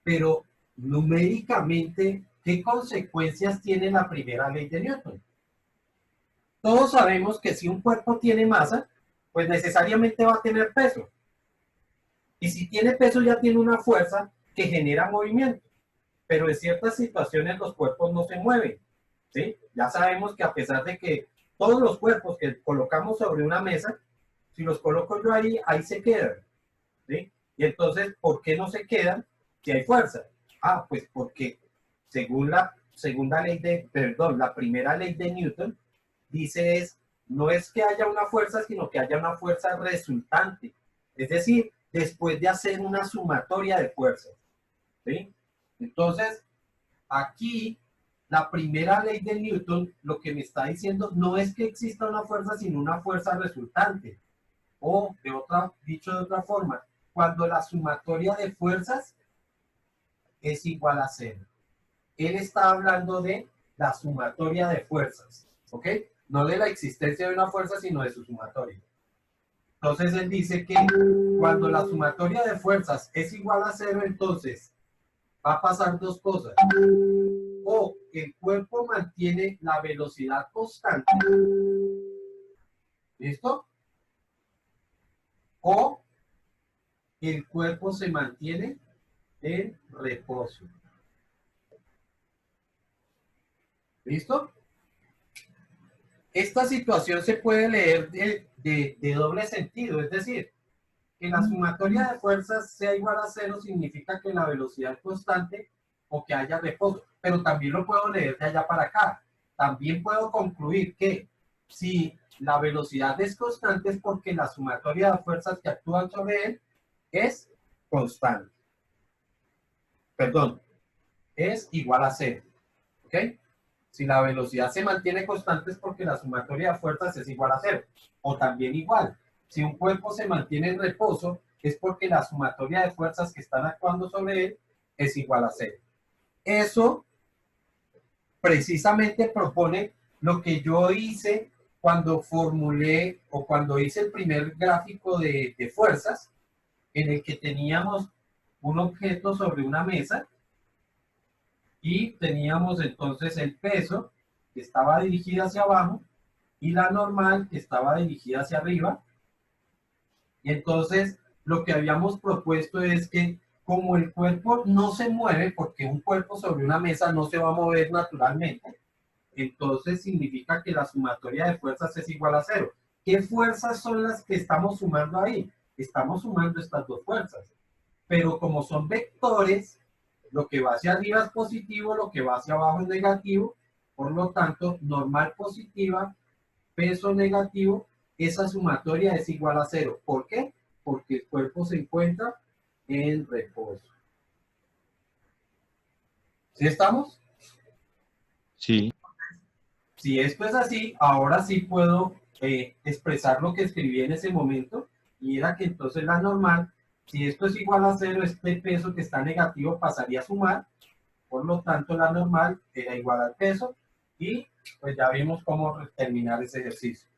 Pero numéricamente, ¿qué consecuencias tiene la primera ley de Newton? Todos sabemos que si un cuerpo tiene masa, pues necesariamente va a tener peso. Y si tiene peso ya tiene una fuerza que genera movimiento. Pero en ciertas situaciones los cuerpos no se mueven. ¿Sí? Ya sabemos que a pesar de que todos los cuerpos que colocamos sobre una mesa, si los coloco yo ahí, ahí se quedan. ¿Sí? Y entonces, ¿por qué no se quedan si hay fuerza? Ah, pues porque según la primera ley de Newton, dice no es que haya una fuerza, sino que haya una fuerza resultante. Es decir, después de hacer una sumatoria de fuerzas. ¿Sí? Entonces, aquí, la primera ley de Newton, lo que me está diciendo no es que exista una fuerza, sino una fuerza resultante. O, dicho de otra forma, cuando la sumatoria de fuerzas es igual a 0. Él está hablando de la sumatoria de fuerzas, ¿ok? No de la existencia de una fuerza, sino de su sumatoria. Entonces él dice que cuando la sumatoria de fuerzas es igual a 0, entonces va a pasar dos cosas. O el cuerpo mantiene la velocidad constante, ¿listo? O el cuerpo se mantiene en reposo. ¿Listo? Esta situación se puede leer de doble sentido, es decir, que la sumatoria de fuerzas sea igual a 0 significa que la velocidad es constante o que haya reposo, pero también lo puedo leer de allá para acá. También puedo concluir que si la velocidad es constante es porque la sumatoria de fuerzas que actúan sobre él es constante. Perdón, es igual a 0. ¿Ok? Si la velocidad se mantiene constante es porque la sumatoria de fuerzas es igual a 0. O también igual, si un cuerpo se mantiene en reposo es porque la sumatoria de fuerzas que están actuando sobre él es igual a 0. Eso precisamente propone lo que yo hice cuando formulé o cuando hice el primer gráfico de fuerzas, en el que teníamos un objeto sobre una mesa y teníamos entonces el peso que estaba dirigido hacia abajo y la normal que estaba dirigida hacia arriba. Y entonces lo que habíamos propuesto es que como el cuerpo no se mueve, porque un cuerpo sobre una mesa no se va a mover naturalmente, entonces significa que la sumatoria de fuerzas es igual a 0. ¿Qué fuerzas son las que estamos sumando ahí? Estamos sumando estas dos fuerzas. Pero como son vectores, lo que va hacia arriba es positivo, lo que va hacia abajo es negativo. Por lo tanto, normal positiva, peso negativo, esa sumatoria es igual a 0. ¿Por qué? Porque el cuerpo se encuentra en reposo. ¿Sí estamos? Sí. Si esto es así, ahora sí puedo expresar lo que escribí en ese momento, y era que entonces la normal, si esto es igual a 0, este peso que está negativo pasaría a sumar, por lo tanto la normal era igual al peso, y pues ya vimos cómo terminar ese ejercicio.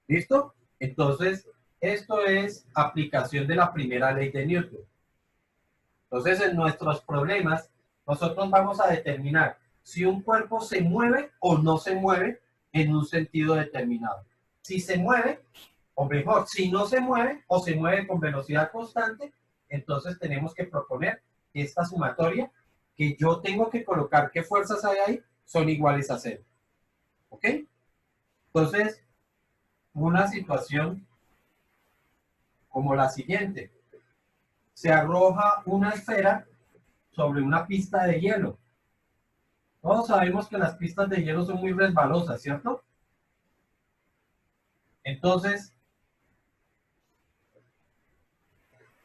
¿Listo? Entonces, esto es aplicación de la primera ley de Newton. Entonces, en nuestros problemas, nosotros vamos a determinar si un cuerpo se mueve o no se mueve en un sentido determinado. Si se mueve, o mejor, si no se mueve o se mueve con velocidad constante, entonces tenemos que proponer que esta sumatoria, que yo tengo que colocar qué fuerzas hay ahí, son iguales a 0. ¿Ok? Entonces, una situación como la siguiente. Se arroja una esfera sobre una pista de hielo. Todos sabemos que las pistas de hielo son muy resbalosas, ¿cierto? Entonces,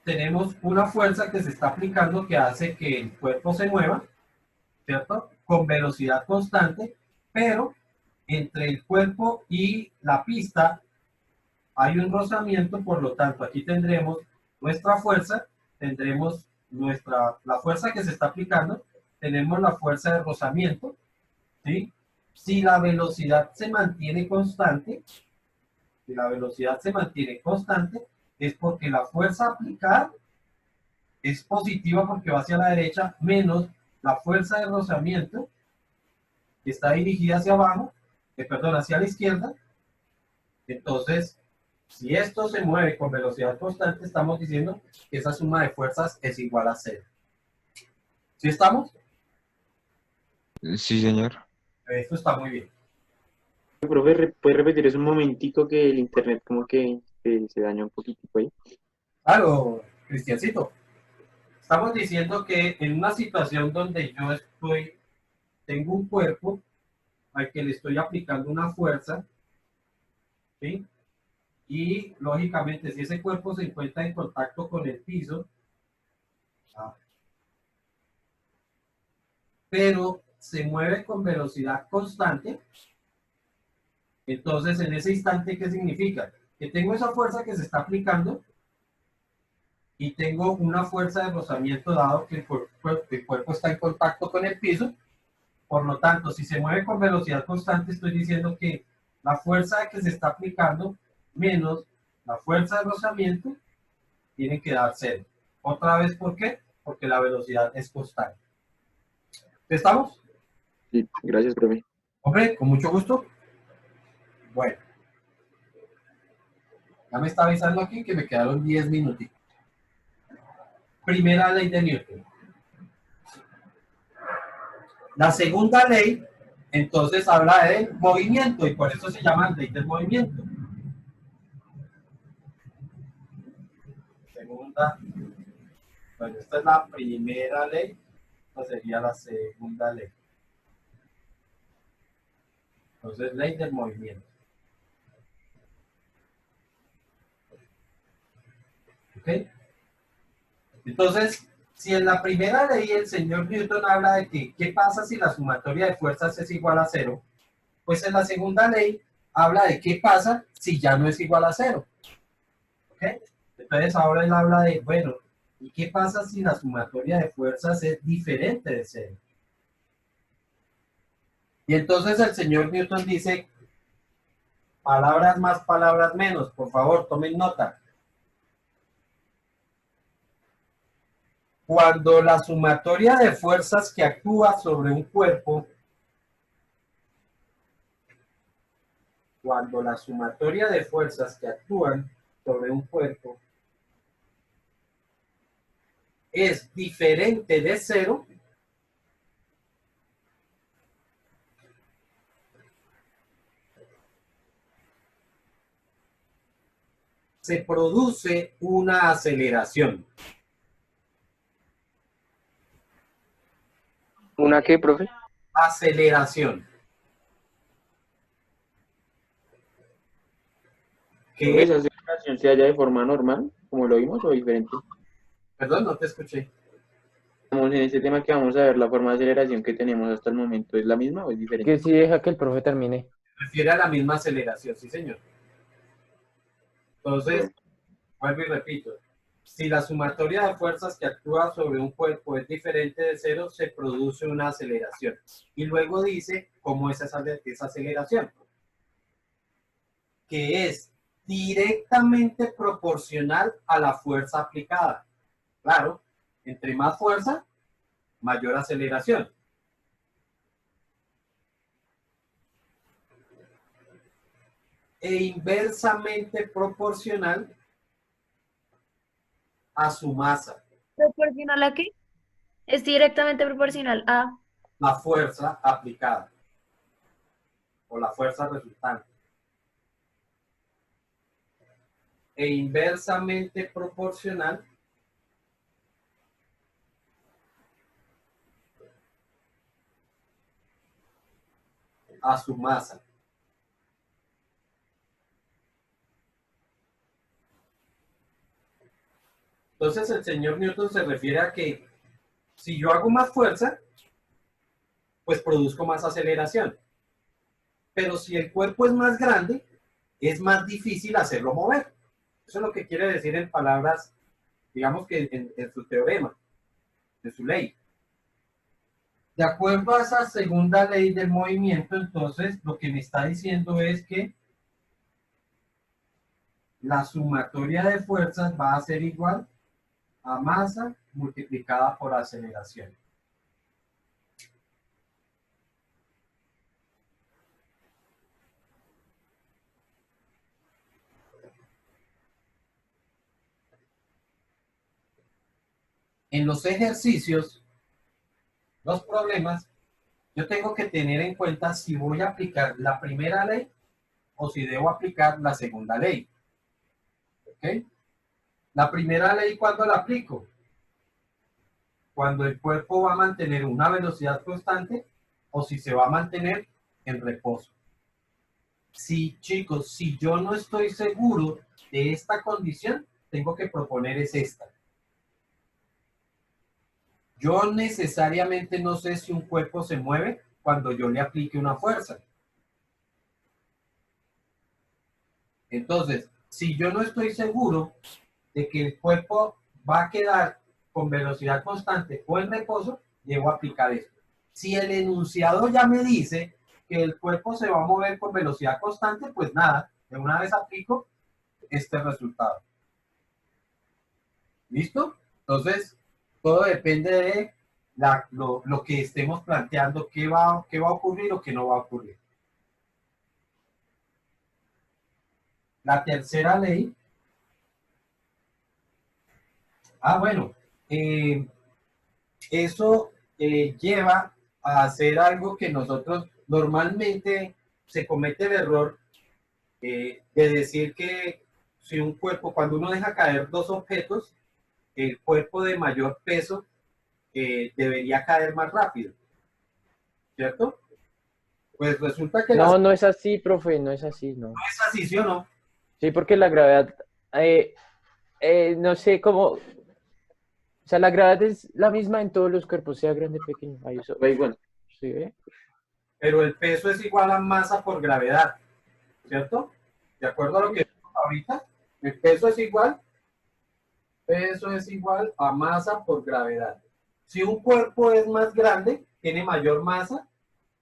tenemos una fuerza que se está aplicando que hace que el cuerpo se mueva, ¿cierto? Con velocidad constante, pero entre el cuerpo y la pista hay un rozamiento, por lo tanto, aquí tendremos nuestra fuerza, tendremos la fuerza que se está aplicando, tenemos la fuerza de rozamiento, ¿sí? Si la velocidad se mantiene constante, es porque la fuerza aplicada es positiva porque va hacia la derecha, menos la fuerza de rozamiento que está dirigida hacia abajo, hacia la izquierda. Entonces, si esto se mueve con velocidad constante, estamos diciendo que esa suma de fuerzas es igual a 0. ¿Sí estamos? Sí, señor. Esto está muy bien. Profe, ¿puede repetir eso un momentico que el internet como que se dañó un poquitico ahí? Claro, Cristiancito. Estamos diciendo que en una situación donde yo tengo un cuerpo al que le estoy aplicando una fuerza, ¿sí? Y lógicamente, si ese cuerpo se encuentra en contacto con el piso, pero se mueve con velocidad constante, entonces en ese instante, ¿qué significa? Que tengo esa fuerza que se está aplicando y tengo una fuerza de rozamiento dado que el cuerpo está en contacto con el piso. Por lo tanto, si se mueve con velocidad constante, estoy diciendo que la fuerza que se está aplicando menos la fuerza de rozamiento tienen que dar cero. Otra vez, ¿por qué? Porque la velocidad es constante. ¿Estamos? Sí, gracias, profe. Hombre, con mucho gusto. Bueno. Ya me está avisando aquí que me quedaron 10 minutitos. Primera ley de Newton. La segunda ley, entonces, habla de movimiento y por eso se llama ley del movimiento. Segunda. Bueno, esta es la primera ley. Esta sería la segunda ley. Entonces, ley del movimiento. ¿Ok? Entonces, si en la primera ley el señor Newton habla de que qué pasa si la sumatoria de fuerzas es igual a cero, pues en la segunda ley habla de qué pasa si ya no es igual a cero. ¿Ok? Entonces ahora él habla de, bueno, ¿y qué pasa si la sumatoria de fuerzas es diferente de cero? Y entonces el señor Newton dice, palabras más, palabras menos, por favor, tomen nota. Cuando la sumatoria de fuerzas que actúa sobre un cuerpo, cuando la sumatoria de fuerzas que actúan sobre un cuerpo es diferente de cero, se produce una aceleración. ¿Una qué, profe? Aceleración. ¿Que esa aceleración se halla de forma normal, como lo vimos, o diferente? Perdón, no te escuché. Como en este tema que vamos a ver, la forma de aceleración que tenemos hasta el momento, ¿es la misma o es diferente? Que si deja que el profe termine. Refiere a la misma aceleración, sí, señor. Entonces, vuelvo y repito. Si la sumatoria de fuerzas que actúa sobre un cuerpo es diferente de cero, se produce una aceleración. Y luego dice cómo es esa aceleración. Que es directamente proporcional a la fuerza aplicada. Claro, entre más fuerza, mayor aceleración. E inversamente proporcional a su masa. ¿Proporcional a qué? Es directamente proporcional a... La fuerza aplicada o la fuerza resultante. E inversamente proporcional a su masa. Entonces el señor Newton se refiere a que si yo hago más fuerza, pues produzco más aceleración. Pero si el cuerpo es más grande, es más difícil hacerlo mover. Eso es lo que quiere decir en palabras, digamos que en su teorema, en su ley. De acuerdo a esa segunda ley del movimiento, entonces, lo que me está diciendo es que la sumatoria de fuerzas va a ser igual a masa multiplicada por aceleración. En los ejercicios, los problemas, yo tengo que tener en cuenta si voy a aplicar la primera ley o si debo aplicar la segunda ley. ¿Ok? La primera ley, ¿cuándo la aplico? Cuando el cuerpo va a mantener una velocidad constante o si se va a mantener en reposo. si, chicos, si yo no estoy seguro de esta condición, tengo que proponer es esta. Yo necesariamente no sé si un cuerpo se mueve cuando yo le aplique una fuerza. Entonces, si yo no estoy seguro de que el cuerpo va a quedar con velocidad constante o en reposo, debo aplicar esto. Si el enunciado ya me dice que el cuerpo se va a mover con velocidad constante, pues nada, de una vez aplico este resultado. ¿Listo? Entonces, todo depende de lo que estemos planteando, qué va a ocurrir o qué no va a ocurrir. La tercera ley. Bueno, eso lleva a hacer algo que nosotros normalmente se comete el error de decir que si un cuerpo, cuando uno deja caer dos objetos, el cuerpo de mayor peso debería caer más rápido, ¿cierto? Pues resulta que No, no es así, profe, no es así, no. no es así, ¿sí o no? Sí, porque la gravedad, no sé cómo, o sea, la gravedad es la misma en todos los cuerpos, sea grande o pequeño. Ahí eso, Va igual. ¿sí ve? Pero el peso es igual a masa por gravedad, ¿cierto? De acuerdo a lo que vimos ahorita, el peso es igual a masa por gravedad. Si un cuerpo es más grande, tiene mayor masa,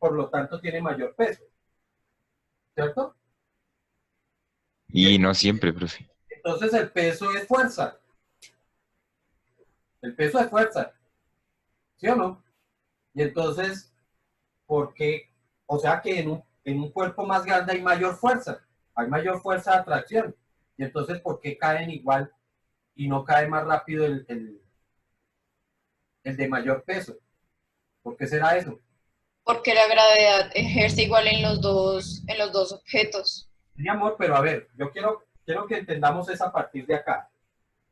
por lo tanto tiene mayor peso, ¿cierto? Y no siempre, profe. Entonces el peso es fuerza. El peso es fuerza, ¿sí o no? Y entonces, ¿por qué? O sea que en un cuerpo más grande hay mayor fuerza de atracción. Y entonces, ¿por qué caen igual y no cae más rápido el de mayor peso? ¿Por qué será eso? Porque la gravedad ejerce igual en los dos objetos. Mi amor, pero a ver, yo quiero que entendamos eso a partir de acá.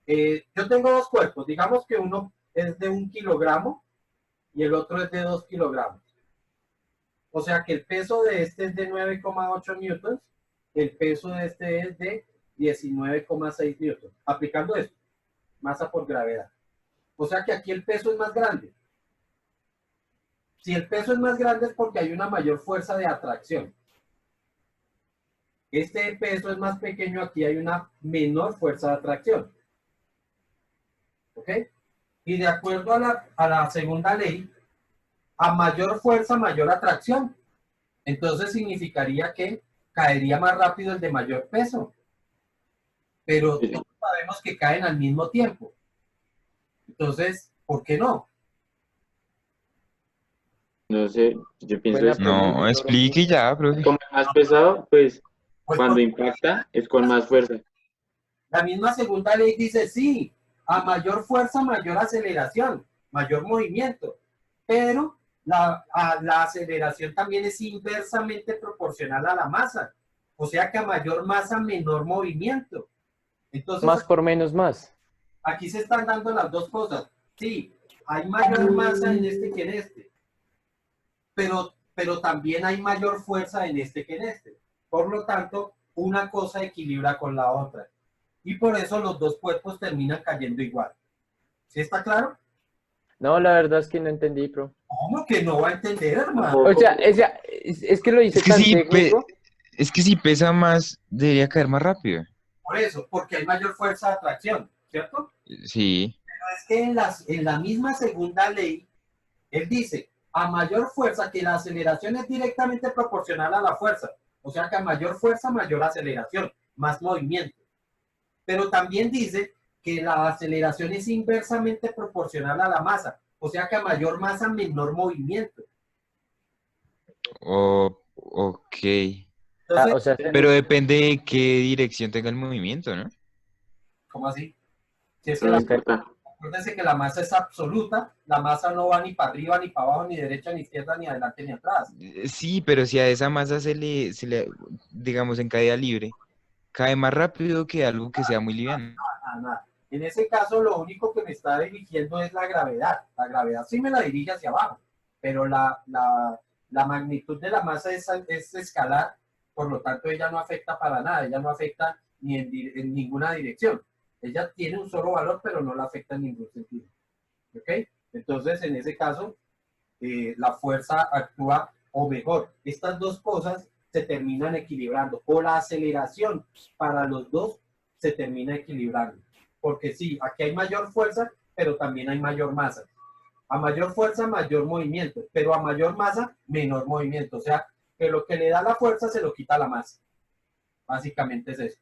Yo tengo dos cuerpos, digamos que uno es de 1 kilogramo y el otro es de 2 kilogramos. O sea que el peso de este es de 9,8 newtons, el peso de este es de 19,6 newtons. Aplicando esto, masa por gravedad. O sea que aquí el peso es más grande. Si el peso es más grande es porque hay una mayor fuerza de atracción. Este peso es más pequeño, aquí hay una menor fuerza de atracción. ¿Ok? Y de acuerdo a la segunda ley, a mayor fuerza, mayor atracción. Entonces significaría que caería más rápido el de mayor peso. Pero todos sabemos que caen al mismo tiempo. Entonces, ¿por qué no? No sé, yo pienso Buena es No, explique ya, profe. como es más pesado, pues Pues cuando impacta es con más fuerza. la misma segunda ley dice, sí, a mayor fuerza, mayor aceleración, mayor movimiento, pero la aceleración también es inversamente proporcional a la masa, o sea que a mayor masa, menor movimiento. Entonces, Más por menos más. aquí se están dando las dos cosas. Sí, hay mayor masa en este que en este, pero también hay mayor fuerza en este que en este. Por lo tanto, una cosa equilibra con la otra. Y por eso los dos cuerpos terminan cayendo igual. ¿Sí está claro? No, la verdad es que no entendí, pro. ¿Cómo que no va a entender, hermano? O sea, es que lo dice Es que tan si, técnico. es que si pesa más, debería caer más rápido. Por eso, porque hay mayor fuerza de atracción, ¿cierto? Sí. Pero es que en la misma segunda ley, él dice, a mayor fuerza, que la aceleración es directamente proporcional a la fuerza. O sea que a mayor fuerza, mayor aceleración, más movimiento. Pero también dice que la aceleración es inversamente proporcional a la masa. O sea que a mayor masa, menor movimiento. Ok. Entonces, O sea, Pero depende de qué dirección tenga el movimiento, ¿no? ¿cómo así? Si es que No importa. acuérdense que la masa es absoluta, la masa no va ni para arriba, ni para abajo, ni derecha, ni izquierda, ni adelante, ni atrás. Sí, pero si a esa masa digamos, en caída libre, cae más rápido que algo que sea muy liviano. Nada. En ese caso, lo único que me está dirigiendo es la gravedad. La gravedad sí me la dirige hacia abajo, pero la magnitud de la masa es escalar por lo tanto ella no afecta para nada, ella no afecta ni en ninguna dirección. Ella tiene un solo valor, pero no la afecta en ningún sentido. ¿Ok? Entonces, en ese caso, la fuerza actúa, o mejor, estas dos cosas se terminan equilibrando, o la aceleración para los dos se termina equilibrando. Porque sí, aquí hay mayor fuerza, pero también hay mayor masa. A mayor fuerza, mayor movimiento, pero a mayor masa, menor movimiento. O sea, que lo que le da la fuerza se lo quita la masa. Básicamente es eso.